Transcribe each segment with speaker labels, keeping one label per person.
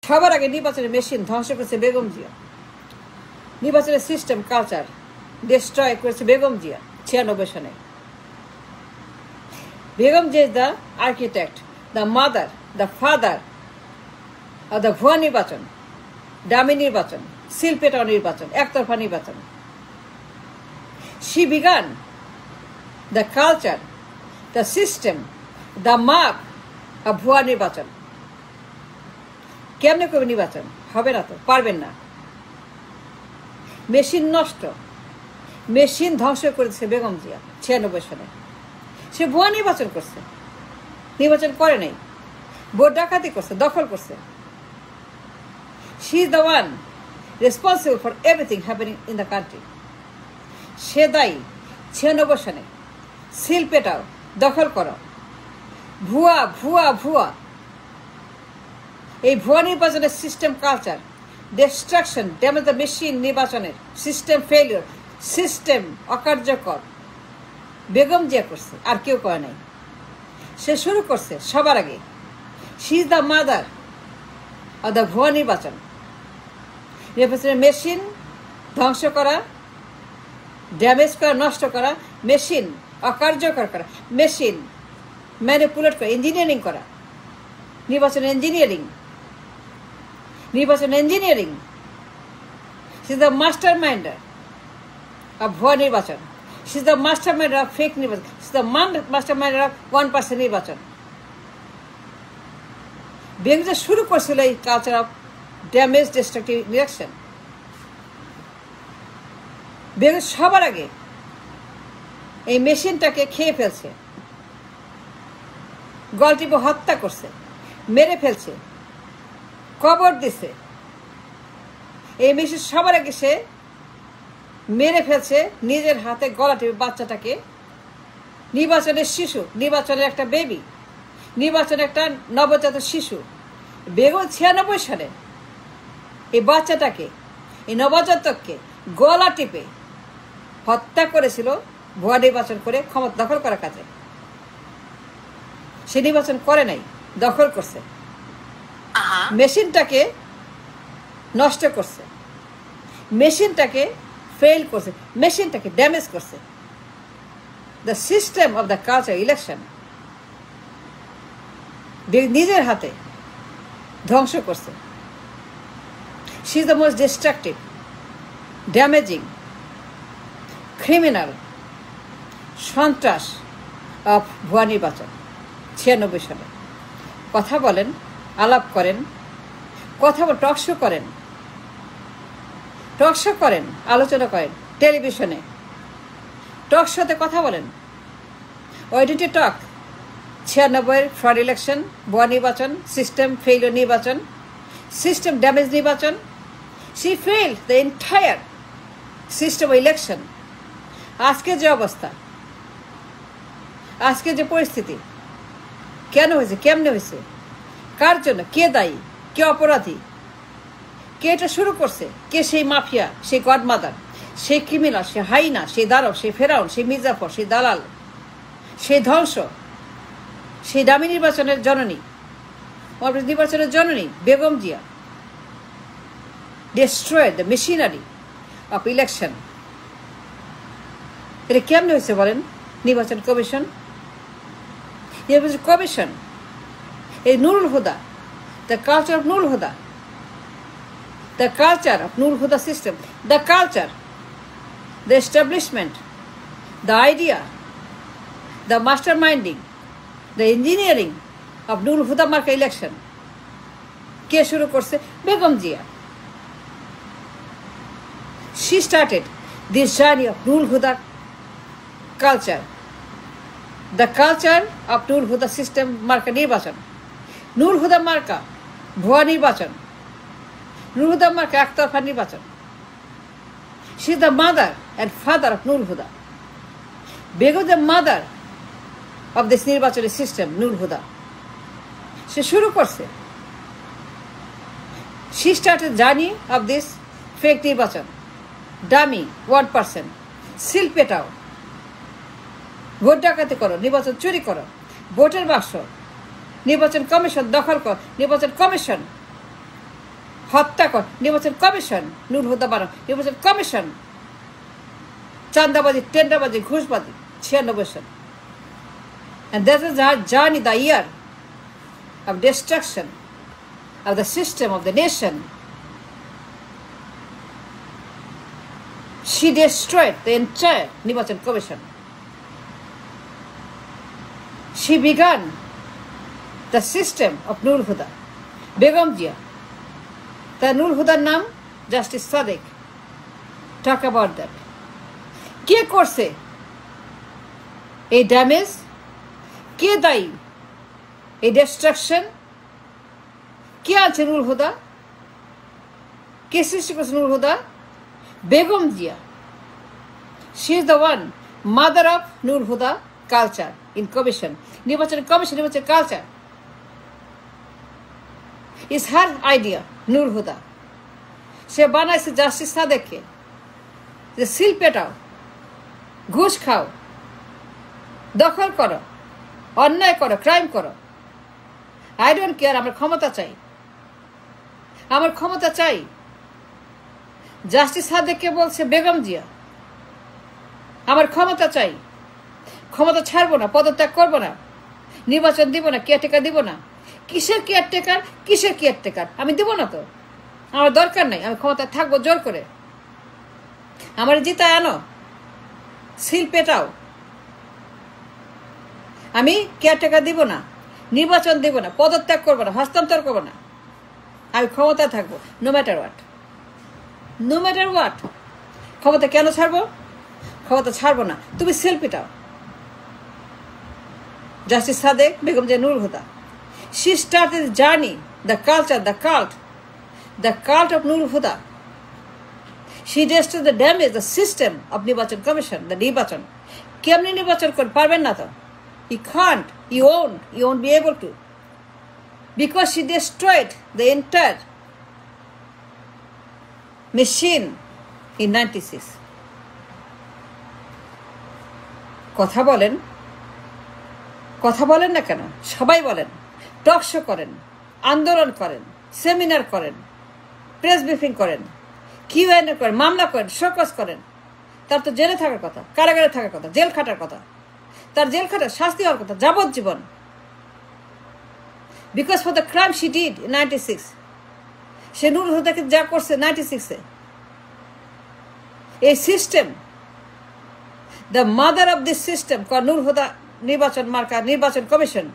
Speaker 1: সবার আগে নির্বাচনের মেশিন ধ্বংস করেছে বেগম জিয়া। নির্বাচনের সিস্টেম কালচার ডিস্ট্রয় করেছে বেগম জিয়া 96 সনে। Begum Zia is the architect, the mother, the father of the ভুয়া নির্বাচন, ডামি নির্বাচন, সিলপেটাও নির্বাচন, একতরফা নির্বাচন। She began the culture, the system, the map of ভুয়া নির্বাচন। কেমনে করবে নির্বাচন? হবে না তো, পারবেন না। মেশিন নষ্ট, মেশিন ধ্বংস করেছে বেগম জিয়া 96 সনে। সে ভুয়া নির্বাচন করছে, নির্বাচন করে নাই, ভোট ডাকাতি করছে, দখল করছে। She is the one responsible for everything happening in the country. সে দায়ী 96 সনে। সিল পেটাও, দখল করো, ভুয়া ভুয়া ভুয়া। এই ভুয়া নির্বাচনের system culture destruction, damage the machine নির্বাচনের সিস্টেম ফেলিওর, সিস্টেম অকার্যকর বেগম জিয়া করছে, আর কেউ করে নাই। সে শুরু করছে সবার আগে। She is the mother of the ভুয়া নির্বাচন। নির্বাচনের মেশিন ধ্বংস করা, ড্যামেজ করা, নষ্ট করা, মেশিন অকার্যকর করা, মেশিন ম্যানিপুলেট করা, ইঞ্জিনিয়ারিং করা, নির্বাচন ইঞ্জিনিয়ারিং, নির্বাচন engineering. She is the master minder of ভুয়া নির্বাচন। She is the master minder of fake নির্বাচন। She is the master minder of 1% নির্বাচন। বেগম জিয়া শুরু করছিল এই culture of damage destructive election. Begum সবার আগে এই মেশিনটাকে খেয়ে ফেলছে, গলটিপে হত্যা করছে, মেরে ফেলছে, কবর দিছে। এই মেশিন সবার আগে সে মেরে ফেলছে নিজের হাতে, গলা টিপে বাচ্চাটাকে। নির্বাচনের শিশু, নির্বাচনের একটা বেবি, নির্বাচনের একটা নবজাত শিশু। বেগম 96 সালে এই বাচ্চাটাকে, এই নবজাতককে গলা টিপে হত্যা করেছিল ভুয়া নির্বাচন করে ক্ষমতা দখল করার কাজে। সে নির্বাচন করে নাই, দখল করছে, মেশিনটাকে নষ্ট করছে, মেশিনটাকে ফেল করছে, মেশিনটাকে ড্যামেজ করছে। The system of the culture election নিজের হাতে ধ্বংস করছে। She is the most destructive, damaging, criminal, সন্ত্রাস অফ ভুয়া নির্বাচন 96 সালে। কথা বলেন, আলাপ করেন, কথা বল, টকশো করেন, টকশো করেন, আলোচনা করেন, টেলিভিশনে টকশোতে কথা বলেন। ওয়াইডিটি টক 96 ফ্রড ইলেকশন, ভুয়া নির্বাচন, সিস্টেম ফেইলিওর নির্বাচন, সিস্টেম ড্যামেজ নির্বাচন। She failed the entire system of election. আজকে যে অবস্থা, আজকে যে পরিস্থিতি, কেন হয়েছে, কেমনে হয়েছে, কার জন্য, কে দায়ী, কে অপরাধী, কে এটা শুরু করছে, কে সেই মাফিয়া, সেই গডমাদার, সেই ক্রিমিনাল, সে হাইনা, সেই দারক, সেই ফেরাউন, সেই মির্জাফর, সেই দালাল, সেই ধ্বংস, সেই দামি নির্বাচনের জননী, নির্বাচনের জননী Begum Zia destroyed the machinery of election. এটা কেমনে হয়েছে বলেন? নির্বাচন কমিশন, নির্বাচন কমিশন, এই Nurul Huda, the culture of Nurul Huda, the culture of Nurul Huda system, the culture, the establishment, the idea, the master minding, the engineering of Nurul Huda মার্কা ইলেকশন। কে শুরু করছে? Begum Zia. She started this journey of Nurul Huda culture, the culture of Nurul Huda system marka nirbachan, Nurul Huda marka bhuya nirbachan, Nurul Huda marka ektarfa nirbachan. She is the mother and father of Nurul Huda. Begum the mother of this nirbachani system, Nurul Huda. She shuru korche. She started journey of this fake nirbachan. Dummy 1%, seal পেটাও, vote ডাকাতি করো, নির্বাচন চুরি করো, ভোটের বাক্স, নির্বাচন commission দখল কর, নির্বাচন কমিশন হত্যা কর, নির্বাচন কমিশন, নুরুল হুদা বানো, নির্বাচন কমিশন, চাঁদাবাজি, টেন্ডারবাজি, ঘুষবাজি, 96 সাল। And that is our journey, the year of destruction of the system of the nation. She destroyed the entire Nirbachan Commission. She began the system of Nurul Huda. Begum Jia. The Nurul Huda's name, Justice Sadiq. Talk about that. কে করছে এই damage? কে দায়ী এই distraction? কে আছে নুরুল হুদা? কে সৃষ্টি করছে Nurul Huda? Begum Zia. She is the one mother of Nurul Huda culture in commission, নির্বাচন commission, নির্বাচন culture is her idea. Nurul Huda সে বানাইছে জাস্টিস সাদেককে যে সিল পেটাও, ঘুষ খাও, দখল করো, অন্যায় করো, ক্রাইম করো, আই ডোন্ট কেয়ার, আমার ক্ষমতা চাই, আমার ক্ষমতা চাই। জাস্টিস সাদেককে বলছে বেগম জিয়া আমার ক্ষমতা চাই, ক্ষমতা ছাড়বো না, পদত্যাগ করবো না, নির্বাচন দিব না, কেয়ারটেকার দিব না। কিসের কেয়ারটেকার, কিসের কেয়ারটেকার? আমি দিব না তো, আমার দরকার নাই, আমি ক্ষমতা থাকবো জোর করে। আমার জিতায় আনো, সিল পেটাও, আমি কেয়ারটেকার দিব না, নির্বাচন দিব না, পদত্যাগ করবো না, হস্তান্তর করবো না, আমি ক্ষমতা থাকবো no matter what, no matter what. ক্ষমতা কেন ছাড়বো? ক্ষমতা ছাড়বো না, তুমি সিল পেটাও। Justice Sadek, Begum Zia, Nurul Huda, she started the journey, the culture, the cult of Nurul Huda. She destroyed the damage, the system of Nirbachan Commission, the Nirbachan. কেমনি নির্বাচন করতে পারবেন না তো? You can't, you won't be able to. Because she destroyed the entire machine in 96. কথা বলেন না কেন? সবাই বলেন, টক শো করেন, আন্দোলন করেন, সেমিনার করেন, প্রেস ব্রিফিং করেন, কিউএনএ করেন, মামলা করেন, শোকজ করেন। তার তো জেলে থাকার কথা, কারাগারে থাকার কথা, জেল খাটার কথা, তার জেল খাটার শাস্তি হওয়ার কথা যাবজ্জীবন। Because for the crime she did in 96, সে নুরুল হুদাকে যা করছে 96-এ, এই system, the mother of this system call Nurul Huda নির্বাচন মার্কা নির্বাচন কমিশন,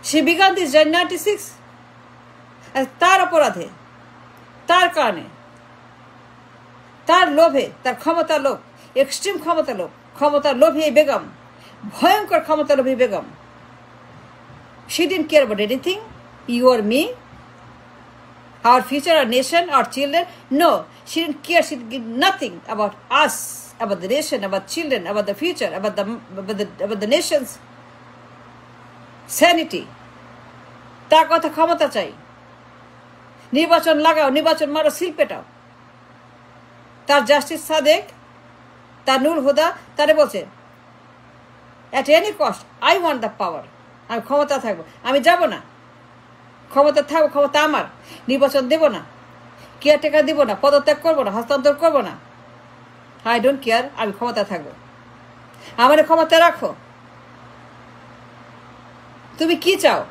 Speaker 1: সে বিগান দিস in 96। তার অপরাধে, তার কারণে, তার লোভে, তার ক্ষমতা লোভ, এক্সট্রিম ক্ষমতা লোভ, ক্ষমতার লোভী এই বেগম, ভয়ঙ্কর ক্ষমতা লোভী Begum, she didn't care about anything, you or me, our future, our nation, our children. No, she didn't care, she didn't give nothing about us, about the nation, about children, about the future, about the nation's sanity. তার কথা ক্ষমতা চাই, নির্বাচন লাগাও, নির্বাচন মারো, seal পেটাও। তার justice Sadek, তার নুরুল হুদা তারে বলছে at any cost I want the power, আমি ক্ষমতা থাকবো, আমি যাব না, ক্ষমতা থাকবো, ক্ষমতা আমার, নির্বাচন দেব না, কেয়ারটেকার দিব না, পদত্যাগ করবো না, হস্তান্তর করবো না, আই ডোন্ট কেয়ার, আমি ক্ষমতা থাকবো, আমার ক্ষমতা রাখো। তুমি কি চাও?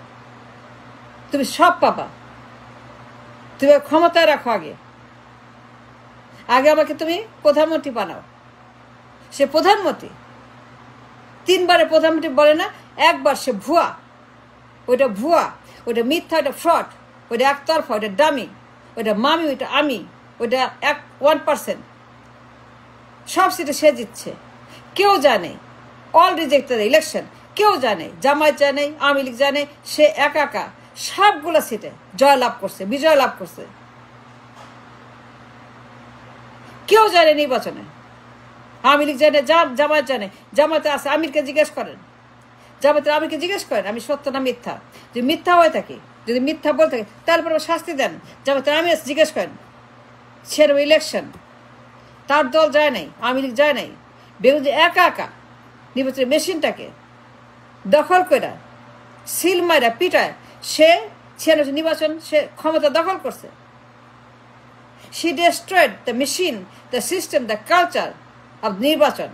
Speaker 1: তুমি সব পাবা, তুমি ক্ষমতায় রাখো। আগে আমাকে তুমি প্রধানমন্ত্রী বানাও। সে প্রধানমন্ত্রী, 3 বারে প্রধানমন্ত্রী বলে না, একবার সে ভুয়া, ওইটা ভুয়া, ওইটা মিথ্যা, ওইটা ফ্রড, ওইটা একতরফা, ওইটা ডামি, ওইটা মামি, ওইটা আমি, ওইটা 1%। সব সিটে সে জিতছে, কেউ জানে, অল রিজেক্টেড ইলেকশন, কেউ জানে, জামায়াত জানে, আওয়ামী লীগ জানে, সে একা সবগুলো সিটে জয় লাভ করছে, বিজয় লাভ করছে। কেউ জানে নির্বাচনে, আওয়ামী লীগ জানে, জামায়াত জানে, জামায়াতে আছে, আমিরকে জিজ্ঞেস করেন, জামায়াতের আমিরকে জিজ্ঞেস করেন আমি সত্য না মিথ্যা। যদি মিথ্যা হয়ে থাকে, যদি মিথ্যা বলে থাকে, তারপর শাস্তি দেন। জামায়াতের আমির জিজ্ঞেস করেন, সেরকম ইলেকশন তার দল যায় নাই, আওয়ামী লীগ যায় নাই, বেগম জিয়া একা নির্বাচনের মেশিনটাকে দখল করে, সিল মারা পিটায়, সে নির্বাচন সে ক্ষমতা দখল করছে। She destroyed the machine, the system, the culture of নির্বাচন।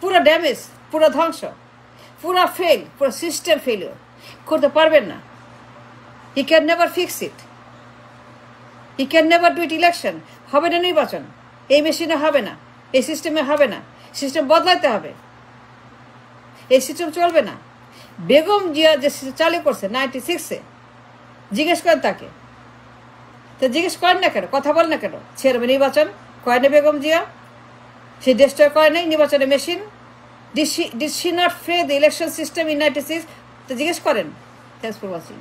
Speaker 1: পুরো ড্যামেজ, পুরো ধ্বংস, পুরো ফেল, পুরো সিস্টেম ফেলিওর। করতে পারবেন না। He can never fix it. He can never do it election. হবে না নির্বাচন, এই মেশিনে হবে না, এই সিস্টেমে হবে না, সিস্টেম বদলাইতে হবে, এই সিস্টেম চলবে না। বেগম জিয়া যে চালু করছে 96-এ, জিজ্ঞেস করেন তাকে, তো জিজ্ঞেস করেন না কেন, কথা বল না কেন, ছেড়ে নির্বাচন কয় না বেগম জিয়া, সে ডিস্ট্রয় করে নাই নির্বাচনের machine. Did she not fail the election system in 96? তো জিজ্ঞেস করেন। Thanks for watching.